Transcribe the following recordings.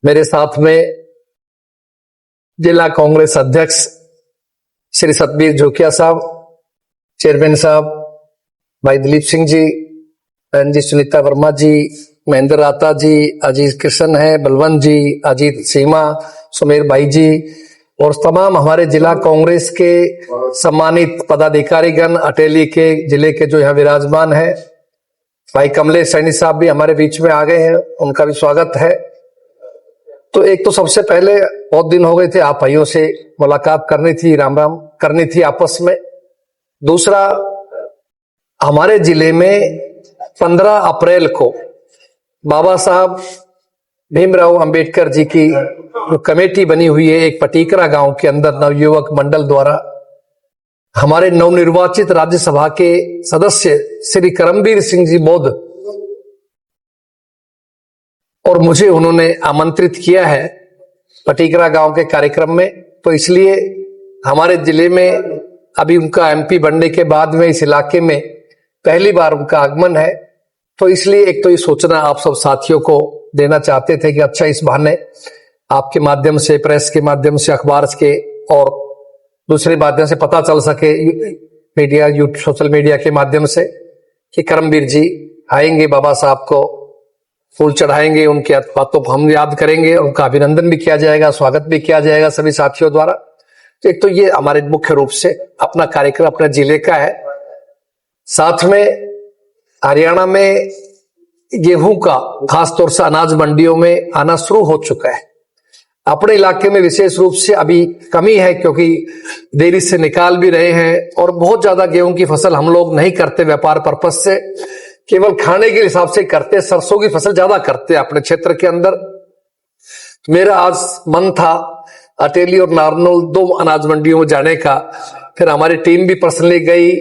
मेरे साथ में जिला कांग्रेस अध्यक्ष श्री सतबीर जोकिया साहब, चेयरमैन साहब भाई दिलीप सिंह जी, बहन जी सुनीता वर्मा जी, महेंद्र राता जी, अजीत कृष्ण है, बलवंत जी, अजीत सीमा, सुमेर भाई जी और तमाम हमारे जिला कांग्रेस के सम्मानित पदाधिकारीगण अटेली के जिले के जो यहाँ विराजमान है। भाई कमलेश सैनी साहब भी हमारे बीच में आ गए हैं, उनका भी स्वागत है। तो एक तो सबसे पहले बहुत दिन हो गए थे, आप भाइयों से मुलाकात करनी थी, राम राम करनी थी आपस में। दूसरा, हमारे जिले में 15 अप्रैल को बाबा साहब भीमराव अंबेडकर जी की जो कमेटी बनी हुई है एक पटीकरा गांव के अंदर नवयुवक मंडल द्वारा, हमारे नवनिर्वाचित राज्यसभा के सदस्य श्री करमबीर सिंह जी बौद्ध और मुझे उन्होंने आमंत्रित किया है पटीकरा गांव के कार्यक्रम में। तो इसलिए हमारे जिले में अभी उनका एमपी बनने के बाद में इस इलाके में पहली बार उनका आगमन है। तो इसलिए एक तो ये सूचना आप सब साथियों को देना चाहते थे कि अच्छा इस बहाने आपके माध्यम से, प्रेस के माध्यम से, अखबार के और दूसरे माध्यम से पता चल सके, मीडिया, सोशल मीडिया के माध्यम से, कि करमबीर जी आएंगे, बाबा साहब को फूल चढ़ाएंगे, उनके बातों को हम याद करेंगे, उनका अभिनंदन भी किया जाएगा, स्वागत भी किया जाएगा सभी साथियों द्वारा। तो एक तो ये हमारे मुख्य रूप से अपना कार्यक्रम अपने जिले का है। साथ में हरियाणा में गेहूं का खासतौर से अनाज मंडियों में आना शुरू हो चुका है। अपने इलाके में विशेष रूप से अभी कमी है क्योंकि देरी से निकाल भी रहे हैं और बहुत ज्यादा गेहूं की फसल हम लोग नहीं करते व्यापार पर्पज से, केवल खाने के हिसाब से करते। सरसों की फसल ज्यादा करते हैं अपने क्षेत्र के अंदर। मेरा आज मन था अटेली और नारनौल 2 अनाज मंडियों में जाने का। फिर हमारी टीम भी पर्सनली गई,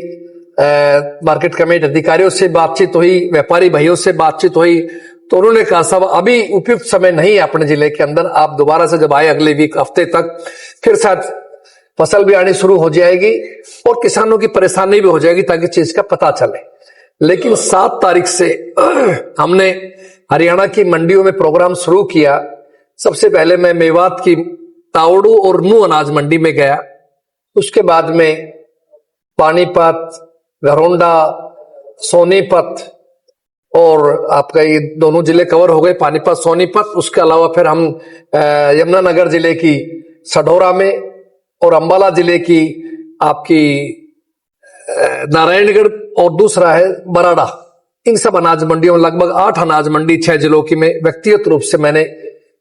मार्केट कमेटी अधिकारियों से बातचीत हुई, व्यापारी भाइयों से बातचीत हुई। तो उन्होंने कहा साहब अभी उपयुक्त समय नहीं है अपने जिले के अंदर, आप दोबारा से जब आए अगले वीक हफ्ते तक फिर शायद फसल भी आनी शुरू हो जाएगी और किसानों की परेशानी भी हो जाएगी ताकि चीज का पता चले। लेकिन 7 तारीख से हमने हरियाणा की मंडियों में प्रोग्राम शुरू किया। सबसे पहले मैं मेवात की तावड़ू और नू अनाज मंडी में गया, उसके बाद में पानीपत, घरौंडा, सोनीपत और आपका ये दोनों जिले कवर हो गए, पानीपत सोनीपत। उसके अलावा फिर हम यमुनानगर जिले की सढौरा में और अंबाला जिले की आपकी नारायणगढ़ और दूसरा है बराड़ा। इन सब अनाज मंडियों में लगभग 8 अनाज मंडी 6 जिलों की में व्यक्तिगत रूप से मैंने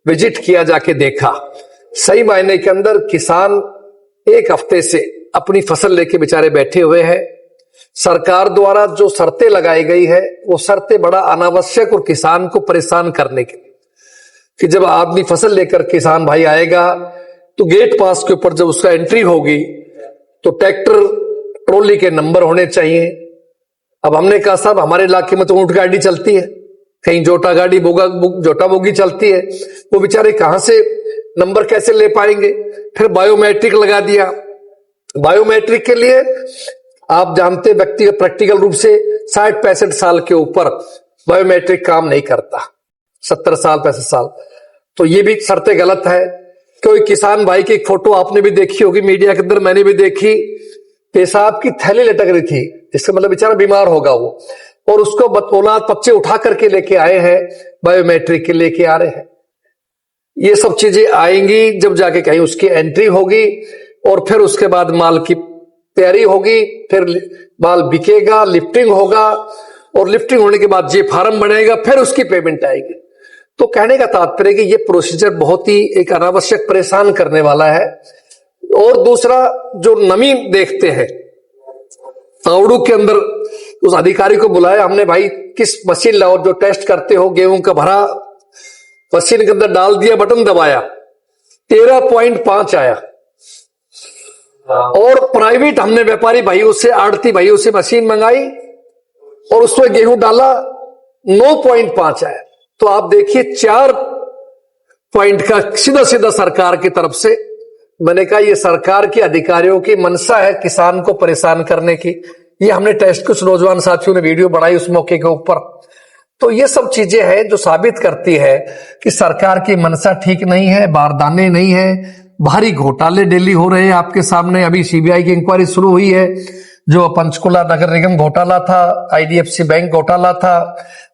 विजिट किया, जाके देखा। सही मायने के अंदर किसान एक हफ्ते से अपनी फसल लेके बेचारे बैठे हुए हैं। सरकार द्वारा जो शर्तें लगाई गई है वो शर्तें बड़ा अनावश्यक और किसान को परेशान करने के, कि जब आदमी फसल लेकर किसान भाई आएगा तो गेट पास के ऊपर जब उसका एंट्री होगी तो ट्रैक्टर ट्रॉली के नंबर होने चाहिए। अब हमने कहा साहब हमारे इलाके में तो ऊंट गाड़ी चलती है, कहीं जोटा गाड़ी जोटा बोगी चलती है, वो बेचारे कहां से नंबर कैसे ले पाएंगे। फिर बायोमेट्रिक लगा दिया। बायोमेट्रिक के लिए आप जानते व्यक्तिगत प्रैक्टिकल रूप से 60-65 साल के ऊपर बायोमेट्रिक काम नहीं करता, 70 साल 65 साल। तो ये भी शर्तें गलत है। कोई किसान भाई की फोटो आपने भी देखी होगी मीडिया के अंदर, मैंने भी देखी, पेशाब की थैली लटक रही थी, इसका मतलब बेचारा बीमार होगा वो, और उसको औलाद बच्चे उठा करके लेके आए हैं, बायोमेट्रिक के लेके आ रहे हैं। ये सब चीजें आएंगी जब जाके कहीं उसकी एंट्री होगी और फिर उसके बाद माल की तैयारी होगी, फिर माल बिकेगा, लिफ्टिंग होगा और लिफ्टिंग होने के बाद जे फार्म बनेगा, फिर उसकी पेमेंट आएगी। तो कहने का तात्पर्य कि ये प्रोसीजर बहुत ही एक अनावश्यक परेशान करने वाला है। और दूसरा, जो नमी देखते हैं तावड़ू के अंदर, उस अधिकारी को बुलाया हमने, भाई किस मशीन लाओ जो टेस्ट करते हो, गेहूं का भरा मशीन के अंदर डाल दिया, बटन दबाया, 13.5 आया। और प्राइवेट हमने व्यापारी भाइयों से, आड़ती भाइयों से मशीन मंगाई और उसमें गेहूं डाला, 9.5 आया। तो आप देखिए 4 पॉइंट का सीधा सीधा सरकार की तरफ से। मैंने कहा ये सरकार के अधिकारियों की मनसा है किसान को परेशान करने की। ये हमने टेस्ट, कुछ नौजवान साथियों ने वीडियो बनाई उस मौके के ऊपर। तो ये सब चीजें हैं जो साबित करती है कि सरकार की मनसा ठीक नहीं है, बारदाने नहीं है, भारी घोटाले डेली हो रहे हैं आपके सामने। अभी सीबीआई की इंक्वायरी शुरू हुई है, जो पंचकुला नगर निगम घोटाला था, आईडीएफसी बैंक घोटाला था,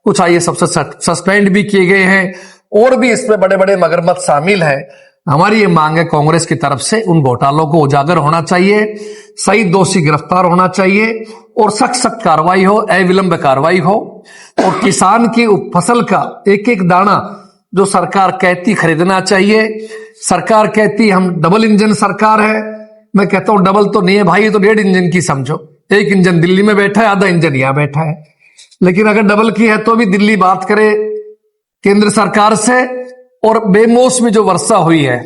कुछ आईएएस अफसर सस्पेंड भी किए गए हैं और भी इसमें बड़े बड़े मगरमच्छ शामिल हैं। हमारी ये मांग है कांग्रेस की तरफ से, उन घोटालों को उजागर होना चाहिए, सही दोषी गिरफ्तार होना चाहिए और सख्त कार्रवाई हो, अविलंब कार्रवाई हो। और किसान की फसल का एक एक दाना जो सरकार कहती खरीदना चाहिए। सरकार कहती हम डबल इंजन सरकार है, मैं कहता हूं डबल तो नहीं है भाई, ये तो 1.5 इंजन की समझो। एक इंजन दिल्ली में बैठा है, आधा इंजन यहां बैठा है। लेकिन अगर डबल की है तो भी दिल्ली बात करे केंद्र सरकार से, और बेमौसमी जो वर्षा हुई है,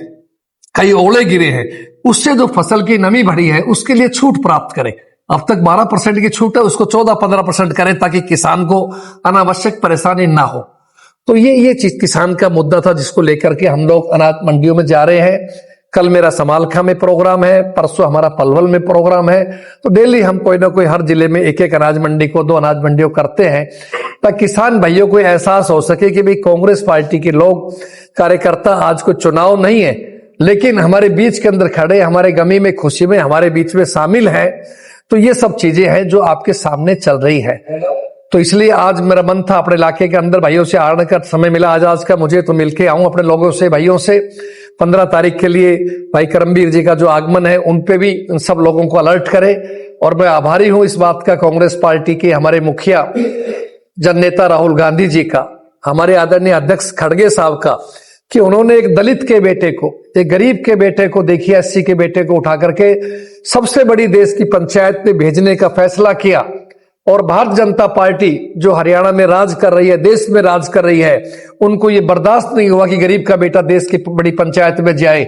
कई ओले गिरे हैं, उससे जो फसल की नमी बढ़ी है उसके लिए छूट प्राप्त करे। अब तक 12% की छूट है, उसको 14-15% करें ताकि किसान को अनावश्यक परेशानी ना हो। तो ये चीज किसान का मुद्दा था जिसको लेकर के हम लोग अनाज मंडियों में जा रहे हैं। कल मेरा समालखा में प्रोग्राम है, परसों हमारा पलवल में प्रोग्राम है। तो डेली हम कोई ना कोई हर जिले में एक एक अनाज मंडी को 2 अनाज मंडियों करते हैं, ताकि किसान भाइयों को एहसास हो सके कि भाई कांग्रेस पार्टी के लोग कार्यकर्ता आज कोई चुनाव नहीं है, लेकिन हमारे बीच के अंदर खड़े, हमारे गमी में खुशी में हमारे बीच में शामिल है। तो ये सब चीजें हैं जो आपके सामने चल रही है। तो इसलिए आज मेरा मन था अपने इलाके के अंदर भाइयों से आने का समय मिला आज का मुझे, तो मिलके आऊं अपने लोगों से, भाइयों से। 15 तारीख के लिए भाई करमबीर जी का जो आगमन है उन पे भी उन सब लोगों को अलर्ट करे। और मैं आभारी हूं इस बात का कांग्रेस पार्टी के हमारे मुखिया जननेता राहुल गांधी जी का, हमारे आदरणीय अध्यक्ष खड़गे साहब का, कि उन्होंने एक दलित के बेटे को, एक गरीब के बेटे को, देखिए एससी के बेटे को उठा करके सबसे बड़ी देश की पंचायत में भेजने का फैसला किया। और भारतीय जनता पार्टी जो हरियाणा में राज कर रही है, देश में राज कर रही है, उनको ये बर्दाश्त नहीं हुआ कि गरीब का बेटा देश की बड़ी पंचायत में जाए।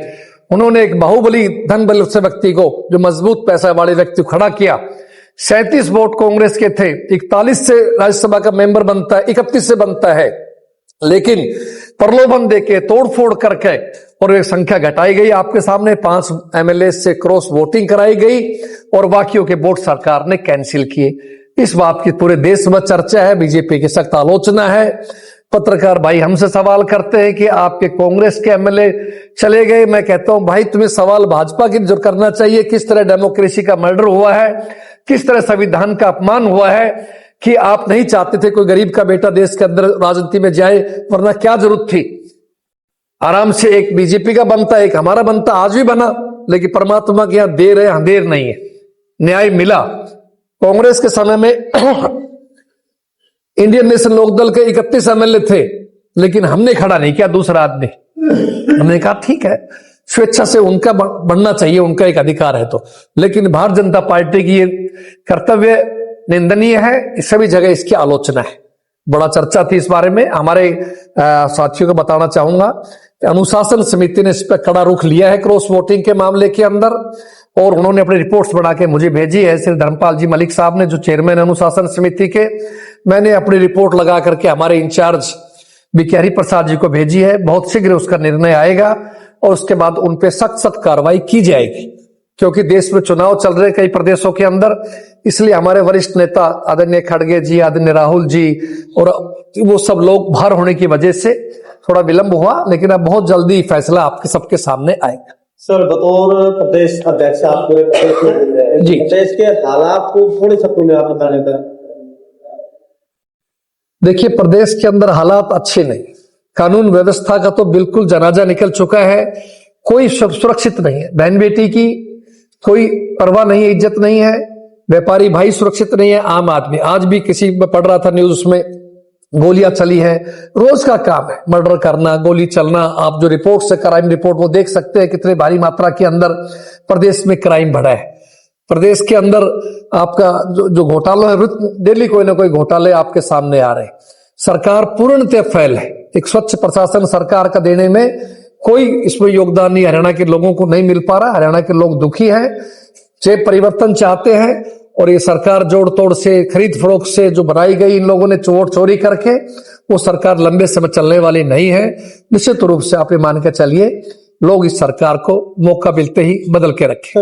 उन्होंने एक बाहुबली धन बल से व्यक्ति को, जो मजबूत पैसा वाले व्यक्ति को खड़ा किया। 37 वोट कांग्रेस के थे, 41 से राज्यसभा का मेंबर बनता है, 31 से बनता है, लेकिन प्रलोभन देके तोड़फोड़ करके और एक संख्या घटाई गई। आपके सामने 5 एमएलए से क्रॉस वोटिंग कराई गई और बाकियों के वोट सरकार ने कैंसिल किए। इस बात की पूरे देश में चर्चा है, बीजेपी की सख्त आलोचना है। पत्रकार भाई हमसे सवाल करते हैं कि आपके कांग्रेस के एमएलए चले गए। मैं कहता हूं भाई तुम्हें सवाल भाजपा की जो करना चाहिए, किस तरह डेमोक्रेसी का मर्डर हुआ है, किस तरह संविधान का अपमान हुआ है, कि आप नहीं चाहते थे कोई गरीब का बेटा देश के अंदर राजनीति में जाए, वरना क्या जरूरत थी। आराम से एक बीजेपी का बनता, एक हमारा बनता, आज भी बना। लेकिन परमात्मा के यहां देर है, अंधेर नहीं है, न्याय मिला। कांग्रेस के समय में इंडियन नेशनल लोकदल के 31 एमएलए थे, लेकिन हमने खड़ा नहीं किया, दूसरा आदमी। हमने कहा ठीक है, स्वेच्छा से उनका बढ़ना चाहिए, उनका एक अधिकार है। तो लेकिन भारतीय जनता पार्टी की ये कर्तव्य निंदनीय है, सभी जगह इसकी आलोचना है। बड़ा चर्चा थी इस बारे में। हमारे साथियों को बताना चाहूंगा कि अनुशासन समिति ने इस पर कड़ा रुख लिया है क्रॉस वोटिंग के मामले के अंदर, और उन्होंने अपनी रिपोर्ट्स बना के मुझे भेजी है। श्री धर्मपाल जी मलिक साहब ने, जो चेयरमैन अनुशासन समिति के, मैंने अपनी रिपोर्ट लगा करके हमारे इंचार्ज बीके हरि प्रसाद जी को भेजी है। बहुत शीघ्र उसका निर्णय आएगा और उसके बाद उन पे सख्त कार्रवाई की जाएगी, क्योंकि देश में चुनाव चल रहे कई प्रदेशों के अंदर। इसलिए हमारे वरिष्ठ नेता आदरणीय खड़गे जी, आदरणीय राहुल जी और वो सब लोग बाहर होने की वजह से थोड़ा विलंब हुआ, लेकिन अब बहुत जल्दी फैसला आपके सबके सामने आएगा। सर, बतौर प्रदेश अध्यक्ष आप पूरे प्रदेश में जी, प्रदेश के हालात को थोड़े शब्दों में आप बताने का। देखिए, प्रदेश के अंदर हालात अच्छे नहीं, कानून व्यवस्था का तो बिल्कुल जनाजा निकल चुका है। कोई सुरक्षित नहीं है, बहन बेटी की कोई परवाह नहीं है, इज्जत नहीं है, व्यापारी भाई सुरक्षित नहीं है, आम आदमी। आज भी किसी में पढ़ रहा था न्यूज में, गोलियां चली है, रोज का काम है मर्डर करना, गोली चलना। आप जो रिपोर्ट से क्राइम रिपोर्ट वो देख सकते हैं कितने भारी मात्रा के अंदर प्रदेश में क्राइम बढ़ा है। प्रदेश के अंदर आपका जो घोटाला है, डेली कोई ना कोई घोटाले आपके सामने आ रहे हैं। सरकार पूर्णतः फेल है, एक स्वच्छ प्रशासन सरकार का देने में कोई इसमें योगदान नहीं, हरियाणा के लोगों को नहीं मिल पा रहा। हरियाणा के लोग दुखी हैं, जे परिवर्तन चाहते हैं, और ये सरकार जोड़ तोड़ से, खरीद फरोख्त से जो बनाई गई इन लोगों ने वोट चोरी करके, वो सरकार लंबे समय चलने वाली नहीं है। निश्चित रूप से आप ये मान के चलिए, लोग इस सरकार को मौका मिलते ही बदल के रखें।